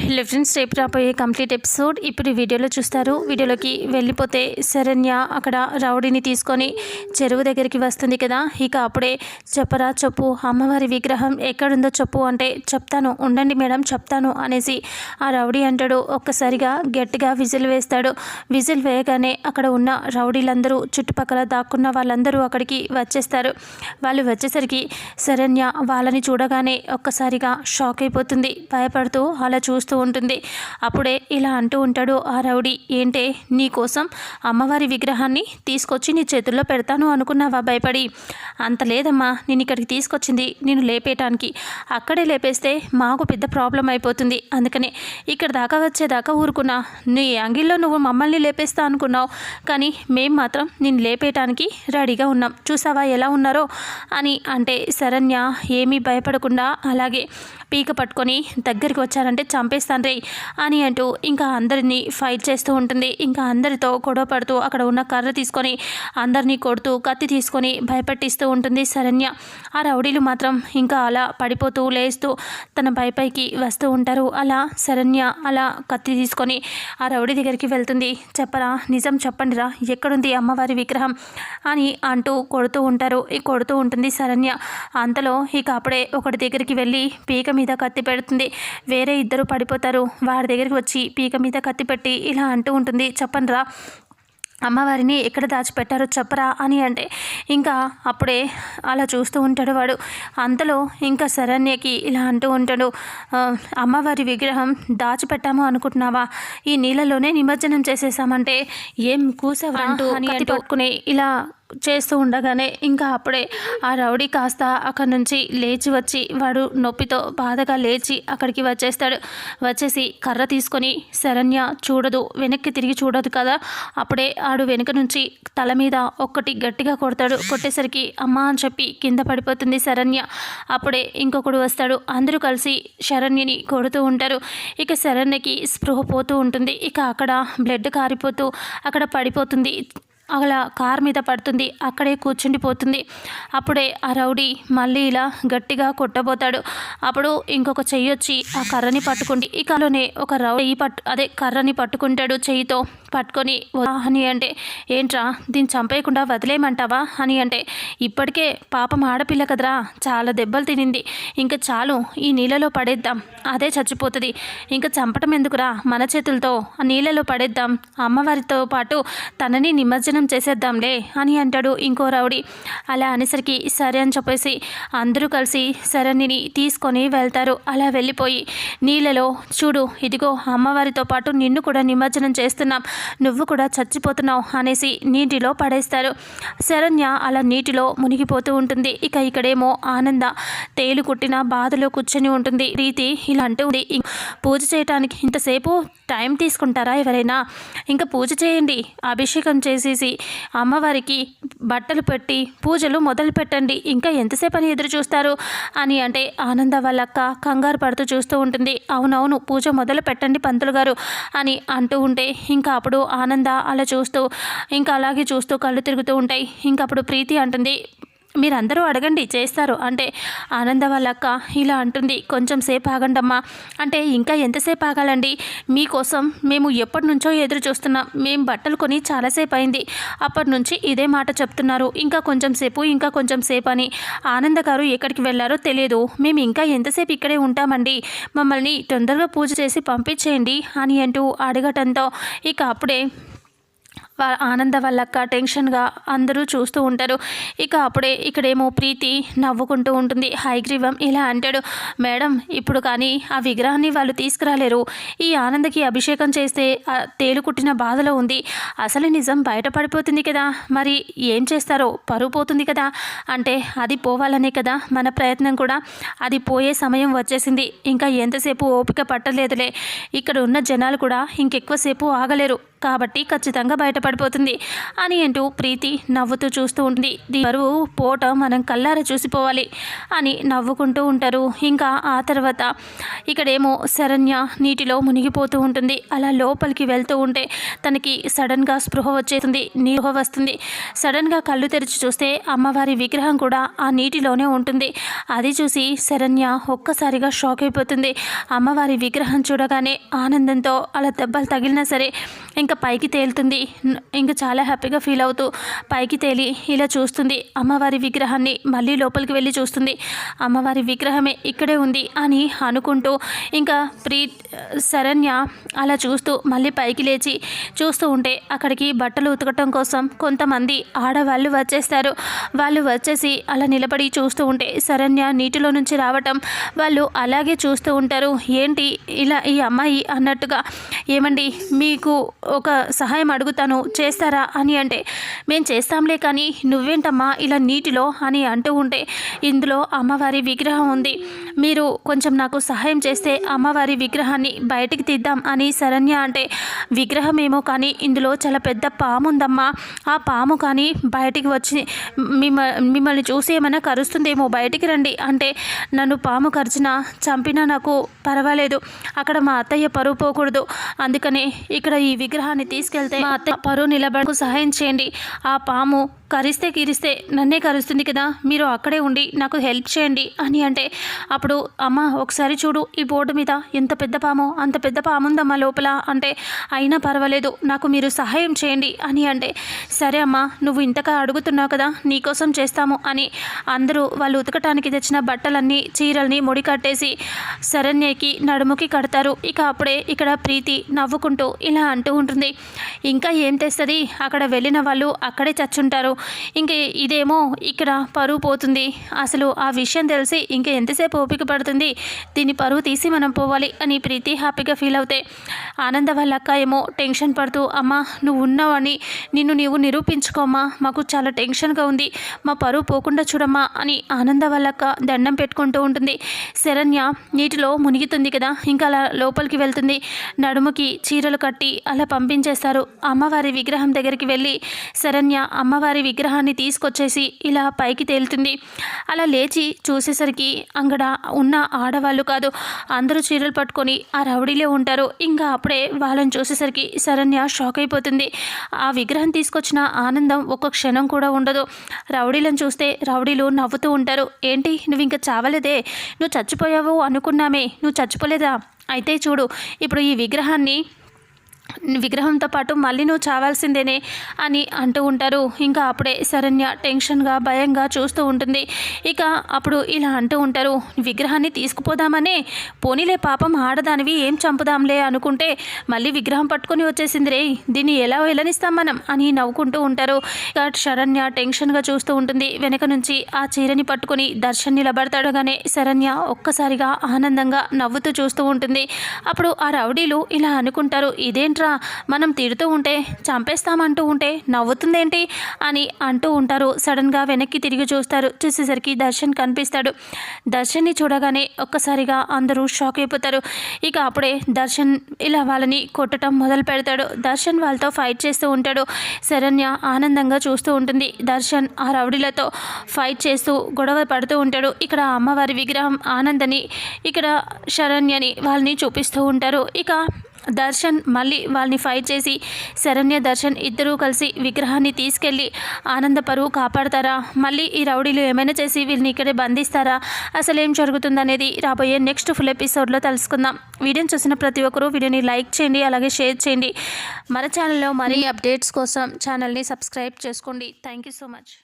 Hello friends, రేపు రాబోయే complete episode ఇప్పుడు వీడియోలో చూస్తారు. వీడియోలోకి వెళ్ళిపోతే శరణ్య అక్కడ రౌడీని తీసుకొని చెరువు దగ్గరికి వస్తుంది కదా. ఇక అప్పుడే చెప్పరా చెప్పు, అమ్మవారి విగ్రహం ఎక్కడుందో చెప్పు అంటే చెప్తాను ఉండండి మేడం చెప్తాను అనేసి ఆ రౌడీ అంటాడు. ఒక్కసారిగా గట్టిగా విజిల్ వేస్తాడు. విజిల్ వేయగానే అక్కడ ఉన్న రౌడీలందరూ చుట్టుపక్కల దాక్కున్న వాళ్ళందరూ అక్కడికి వచ్చేస్తారు. వాళ్ళు వచ్చేసరికి శరణ్య వాళ్ళని చూడగానే ఒక్కసారిగా షాక్ అయిపోతుంది. భయపడుతూ అలా చూస్తూ ఉంటుంది. అప్పుడే ఇలా అంటూ ఉంటాడు ఆ రౌడీ, ఏంటే నీకోసం అమ్మవారి విగ్రహాన్ని తీసుకొచ్చి నీ చేతుల్లో పెడతాను అనుకున్నావా? భయపడి అంత లేదమ్మా, నేను ఇక్కడికి తీసుకొచ్చింది నేను లేపేయటానికి. అక్కడే లేపేస్తే మాకు పెద్ద ప్రాబ్లం అయిపోతుంది. అందుకనే ఇక్కడ దాకా వచ్చేదాకా ఊరుకున్నా. నీ యాంగిల్లో నువ్వు మమ్మల్ని లేపేస్తా అనుకున్నావు, కానీ మేం మాత్రం నేను లేపేయటానికి రెడీగా ఉన్నాం. చూసావా ఎలా ఉన్నారో అని అంటే శరణ్య ఏమీ భయపడకుండా అలాగే పీక పట్టుకొని దగ్గరికి వచ్చారంటే చంపేస్తాను రే అని అంటూ ఇంకా అందరినీ ఫైట్ చేస్తూ ఉంటుంది. ఇంకా అందరితో గొడవ పడుతూ అక్కడ ఉన్న కర్ర తీసుకొని అందరినీ కొడుతూ కత్తి తీసుకొని భయపెట్టిస్తూ ఉంటుంది శరణ్య. ఆ రౌడీలు మాత్రం ఇంకా అలా పడిపోతూ లేస్తూ తన పైకి వస్తూ ఉంటారు. అలా శరణ్య అలా కత్తి తీసుకొని ఆ రౌడీ దగ్గరికి వెళ్తుంది. చెప్పరా, నిజం చెప్పండిరా, ఎక్కడుంది అమ్మవారి విగ్రహం అని అంటూ కొడుతూ ఉంటారు. కొడుతూ ఉంటుంది శరణ్య. అంతలో ఇక అప్పుడే ఒకటి దగ్గరికి వెళ్ళి పీక మీద కత్తి పెడుతుంది. వేరే ఇద్దరు పడిపోతారు. వాడి దగ్గరికి వచ్చి పీక మీద కత్తి పెట్టి ఇలా అంటూ ఉంటుంది, చెప్పండిరా అమ్మవారిని ఎక్కడ దాచిపెట్టారో చెప్పరా అని అంటే ఇంకా అప్పుడే అలా చూస్తూ ఉంటాడు వాడు. అంతలో ఇంకా శరణ్యకి ఇలా అంటూ ఉంటాడు, అమ్మవారి విగ్రహం దాచిపెట్టాము అనుకుంటున్నావా? ఈ నీళ్ళలోనే నిమజ్జనం చేసేసామంటే ఏం కూసవరా అని పట్టుకుని ఇలా చేస్తూ ఉండగానే ఇంకా అప్పుడే ఆ రౌడీ కాస్త అక్కడి నుంచి లేచి వచ్చి వాడు నొప్పితో బాధగా లేచి అక్కడికి వచ్చేస్తాడు. వచ్చేసి కర్ర తీసుకొని శరణ్య చూడదు, వెనక్కి తిరిగి చూడదు కదా. అప్పుడే ఆడు వెనుక నుంచి తల మీద ఒక్కటి గట్టిగా కొడతాడు. కొట్టేసరికి అమ్మ అని చెప్పి కింద పడిపోతుంది శరణ్య. అప్పుడే ఇంకొకడు వస్తాడు. అందరూ కలిసి శరణ్యని కొడుతూ ఉంటారు. ఇక శరణ్యకి స్పృహ పోతూ ఉంటుంది. ఇక అక్కడ బ్లడ్ కారిపోతూ అక్కడ పడిపోతుంది. అలా కార్ మీద పడుతుంది. అక్కడే కూర్చుండిపోతుంది. అప్పుడే ఆ రౌడీ మళ్ళీ ఇలా గట్టిగా కొట్టబోతాడు. అప్పుడు ఇంకొక చెయ్యి వచ్చి ఆ కర్రని పట్టుకుంది. ఇకలోనే ఒక రౌడీ కర్రని పట్టుకుంటాడు చెయ్యితో పట్టుకొని అని అంటే ఏంట్రా దీన్ని చంపేయకుండా వదిలేయమంటావా అని అంటే ఇప్పటికే పాపం ఆడపిల్ల కదరా, చాలా దెబ్బలు తినింది, ఇంకా చాలు ఈ నీళ్ళలో పడేద్దాం, అదే చచ్చిపోతుంది, ఇంకా చంపటం ఎందుకురా, మన చేతులతో ఆ నీళ్ళలో పడేద్దాం, అమ్మవారితో పాటు తనని నిమజ్జనం చేసేద్దాంలే అని అంటాడు ఇంకో రౌడీ. అలా అనేసరికి సరే అని చెప్పేసి అందరూ కలిసి శరణ్యని తీసుకొని వెళ్తారు. అలా వెళ్ళిపోయి నీళ్ళలో చూడు ఇదిగో అమ్మవారితో పాటు నిన్ను కూడా నిమజ్జనం చేస్తున్నాం, నువ్వు కూడా చచ్చిపోతున్నావు అనేసి నీటిలో పడేస్తారు. శరణ్య అలా నీటిలో మునిగిపోతూ ఉంటుంది. ఇక ఇక్కడేమో ఆనంద తేలు కుట్టిన బాధలో కూర్చొని ఉంటుంది. ప్రీతి ఇలా అంటుంది, పూజ చేయటానికి ఇంతసేపు టైం తీసుకుంటారా ఎవరైనా? ఇంకా పూజ చేయండి, అభిషేకం చేసేసి అమ్మవారికి బట్టలు పెట్టి పూజలు మొదలు పెట్టండి, ఇంకా ఎంతసేపు అని ఎదురు చూస్తారు అని అంటే ఆనంద వాళ్ళక్క కంగారు పడుతూ చూస్తూ ఉంటుంది. అవునవును పూజ మొదలు పెట్టండి పంతులు గారు అని అంటూ ఉంటే ఇంకా అప్పుడు ఆనంద అలా చూస్తూ ఇంకా అలాగే చూస్తూ కళ్ళు తిరుగుతూ ఉంటాయి. ఇంకా అప్పుడు ప్రీతి అంటుంది, మీరందరూ అడగండి చేస్తారు అంటే ఆనంద వాళ్ళక్క ఇలా అంటుంది, కొంచెం సేపు ఆగండమ్మా అంటే ఇంకా ఎంతసేపు ఆగాలండి, మీకోసం మేము ఎప్పటి నుంచో ఎదురు చూస్తున్నాం, మేము బట్టలు కొని చాలాసేపు అయింది, అప్పటి నుంచి ఇదే మాట చెప్తున్నారు, ఇంకా కొంచెం సేపు అని. ఆనంద గారు ఎక్కడికి వెళ్ళారో తెలియదు, మేము ఇంకా ఎంతసేపు ఇక్కడే ఉంటామండి, మమ్మల్ని తొందరగా పూజ చేసి పంపించేయండి అని అంటూ అడగటంతో ఇక అప్పుడే ఆనంద వాళ్ళక్క టెన్షన్గా అందరూ చూస్తూ ఉంటారు. ఇక అప్పుడే ఇక్కడేమో ప్రీతి నవ్వుకుంటూ ఉంటుంది. హైగ్రీవం ఇలా అంటాడు, మేడం ఇప్పుడు కానీ ఆ విగ్రహాన్ని వాళ్ళు తీసుకురాలేరు, ఈ ఆనందకి అభిషేకం చేస్తే తేలు కుట్టిన బాధలో ఉంది, అసలు నిజం బయటపడిపోతుంది కదా, మరి ఏం చేస్తారో, పరువు పోతుంది కదా అంటే అది పోవాలనే కదా మన ప్రయత్నం కూడా, అది పోయే సమయం వచ్చేసింది, ఇంకా ఎంతసేపు ఓపిక పట్టలేదులే, ఇక్కడ ఉన్న జనాలు కూడా ఇంకెక్కువసేపు ఆగలేరు, కాబట్టి ఖచ్చితంగా బయటపడిపోతుంది అని అంటూ ప్రీతి నవ్వుతూ చూస్తూ ఉంటుంది. దీని బరువు పోట మనం కళ్ళారా చూసిపోవాలి అని నవ్వుకుంటూ ఉంటారు. ఇంకా ఆ తర్వాత ఇక్కడేమో శరణ్య నీటిలో మునిగిపోతూ ఉంటుంది. అలా లోపలికి వెళ్తూ ఉంటే తనకి సడన్గా స్పృహ వచ్చేస్తుంది. నీరు వస్తుంది. సడన్గా కళ్ళు తెరిచి చూస్తే అమ్మవారి విగ్రహం కూడా ఆ నీటిలోనే ఉంటుంది. అది చూసి శరణ్య ఒక్కసారిగా షాక్ అయిపోతుంది. అమ్మవారి విగ్రహం చూడగానే ఆనందంతో అలా దెబ్బలు తగిలినా సరే ఇంకా పైకి తేలుతుంది. ఇంకా చాలా హ్యాపీగా ఫీల్ అవుతూ పైకి తేలి ఇలా చూస్తుంది. అమ్మవారి విగ్రహాన్ని మళ్ళీ లోపలికి వెళ్ళి చూస్తుంది. అమ్మవారి విగ్రహమే ఇక్కడే ఉంది అని అనుకుంటూ ఇంకా శరణ్య అలా చూస్తూ మళ్ళీ పైకి లేచి చూస్తూ ఉంటే అక్కడికి బట్టలు ఉతకటం కోసం కొంతమంది ఆడవాళ్ళు వచ్చేస్తారు. వాళ్ళు వచ్చేసి అలా నిలబడి చూస్తూ ఉంటే శరణ్య నీటిలో నుంచి రావటం వాళ్ళు అలాగే చూస్తూ ఉంటారు. ఏంటి ఇలా ఈ అమ్మాయి అన్నట్టుగా, ఏమండి మీకు ఒక సహాయం అడుగుతాను చేస్తారా అని అంటే, మేము చేస్తాంలే కానీ నువ్వేంటమ్మా ఇలా నీటిలో అని అంటూ ఉంటే, ఇందులో అమ్మవారి విగ్రహం ఉంది, మీరు కొంచెం నాకు సహాయం చేస్తే అమ్మవారి విగ్రహాన్ని బయటికి తీద్దాం అని శరణ్య అంటే, విగ్రహం ఏమో కానీ ఇందులో చాలా పెద్ద పాము ఉందమ్మా, ఆ పాము కానీ బయటికి వచ్చి మిమ్మల్ని చూసి ఏమైనా కరుస్తుందేమో, బయటికి రండి అంటే, నన్ను పాము కరిచినా చంపినా నాకు పర్వాలేదు, అక్కడ మా అత్తయ్య పరువు పోకూడదు, అందుకనే ఇక్కడ ఈ విగ్రహాన్ని తీసుకెళ్తే మా అత్తయ్య పరువు నిలబడకు సహాయం చేయండి, ఆ పాము కరిస్తే నన్నే కరుస్తుంది కదా, మీరు అక్కడే ఉండి నాకు హెల్ప్ చేయండి అని అంటే, అప్పుడు అమ్మ ఒకసారి చూడు ఈ బోర్డు మీద ఎంత పెద్ద పాము, అంత పెద్ద పాము ఉందమ్మా లోపల అంటే, అయినా పర్వాలేదు నాకు మీరు సహాయం చేయండి అని అంటే, సరే అమ్మా నువ్వు ఇంతగా అడుగుతున్నావు కదా నీకోసం చేస్తాము అని అందరూ వాళ్ళు ఉతకటానికి తెచ్చిన బట్టలన్నీ చీరల్ని ముడి కట్టేసి శరణ్యకి నడుముకి కడతారు. ఇక అప్పుడే ఇక్కడ ప్రీతి నవ్వుకుంటూ ఇలా అంటూ ఉంటుంది, ఇంకా ఏం తెస్తుంది, అక్కడ వెళ్ళిన వాళ్ళు అక్కడే చచ్చుంటారు, ఇంక ఇదేమో ఇక్కడ పరువు పోతుంది, అసలు ఆ విషయం తెలిసి ఇంకా ఎంతసేపు ఓపిక పడుతుంది, దీని పరువు తీసి మనం పోవాలి అని ప్రీతి హ్యాపీగా ఫీల్ అవుతాయి. ఆనంద వాళ్ళ అక్క ఏమో టెన్షన్ పడుతూ, అమ్మా నువ్వు ఉన్నావని నిన్ను నీవు నిరూపించుకోమ్మా, మాకు చాలా టెన్షన్గా ఉంది, మా పరువు పోకుండా చూడమ్మా అని ఆనంద వాళ్ళ అక్క దండం పెట్టుకుంటూ ఉంటుంది. శరణ్య నీటిలో మునిగుతుంది కదా, ఇంకా అలా లోపలికి వెళ్తుంది. నడుముకి చీరలు కట్టి అలా పంపించేస్తారు. అమ్మవారి విగ్రహం దగ్గరికి వెళ్ళి శరణ్య అమ్మవారి విగ్రహాన్ని తీసుకొచ్చేసి ఇలా పైకి తేలుతుంది. అలా లేచి చూసేసరికి అక్కడ ఉన్న ఆడవాళ్ళు కాదు, అందరూ చీరలు పట్టుకొని ఆ రౌడీలే ఉంటారు. ఇంకా అప్పుడే వాళ్ళని చూసేసరికి శరణ్య షాక్ అయిపోతుంది. ఆ విగ్రహం తీసుకొచ్చిన ఆనందం ఒక్క క్షణం కూడా ఉండదు. రౌడీలను చూస్తే రౌడీలు నవ్వుతూ ఉంటారు. ఏంటి నువ్వు ఇంకా చావలేదే, నువ్వు చచ్చిపోయావు అనుకున్నామే, నువ్వు చచ్చిపోలేదా, అయితే చూడు ఇప్పుడు ఈ విగ్రహంతో పాటు మళ్ళీ నువ్వు చావాల్సిందేనే అని అంటూ ఉంటారు. ఇంకా అప్పుడే శరణ్య టెన్షన్గా భయంగా చూస్తూ ఉంటుంది. ఇక అప్పుడు ఇలా అంటూ ఉంటారు, విగ్రహాన్ని తీసుకుపోదామనే, పోనీలే పాపం ఆడదానివి ఏం చంపుదాంలే అనుకుంటే మళ్ళీ విగ్రహం పట్టుకొని వచ్చేసింది రే, దీన్ని ఎలా వెళ్ళనిస్తాం మనం అని నవ్వుకుంటూ ఉంటారు. ఇక శరణ్య టెన్షన్గా చూస్తూ ఉంటుంది. వెనక నుంచి ఆ చీరని పట్టుకొని దర్శన్ నిలబడతాడుగానే శరణ్య ఒక్కసారిగా ఆనందంగా నవ్వుతూ చూస్తూ ఉంటుంది. అప్పుడు ఆ రౌడీలు ఇలా అనుకుంటారు, ఇదేంట్రా మనం తిడుతూ ఉంటే చంపేస్తామంటూ ఉంటే నవ్వుతుందేంటి అని అంటూ ఉంటారు. సడన్గా వెనక్కి తిరిగి చూస్తారు. చూసేసరికి దర్శన్ కనిపిస్తాడు. దర్శన్ని చూడగానే ఒక్కసారిగా అందరూ షాక్ అయిపోతారు. ఇక అప్పుడే దర్శన్ ఇలా వాళ్ళని కొట్టడం మొదలు పెడతాడు. దర్శన్ వాళ్ళతో ఫైట్ చేస్తూ ఉంటాడు. శరణ్య ఆనందంగా చూస్తూ ఉంటుంది. దర్శన్ ఆ రౌడీలతో ఫైట్ చేస్తూ గొడవ పడుతూ ఉంటాడు. ఇక్కడ అమ్మవారి విగ్రహం ఆనందని, ఇక్కడ శరణ్యని వాళ్ళని చూపిస్తూ ఉంటారు. ఇక దర్శన్ మళ్ళీ వాళ్ళని ఫైట్ చేసి శరణ్య దర్శన్ ఇద్దరూ కలిసి విగ్రహాన్ని తీసుకెళ్ళి ఆనంద పరువు కాపాడతారా, మళ్ళీ ఈ రౌడీలు ఏమైనా చేసి వీళ్ళని ఇక్కడే బంధిస్తారా, అసలు ఏం జరుగుతుందనేది రాబోయే నెక్స్ట్ ఫుల్ ఎపిసోడ్లో తెలుసుకుందాం. వీడియోని చూసిన ప్రతి ఒక్కరూ వీడియోని లైక్ చేయండి, అలాగే షేర్ చేయండి. మన ఛానల్లో మరిన్ని అప్డేట్స్ కోసం ఛానల్ని సబ్స్క్రైబ్ చేసుకోండి. Thank you so much.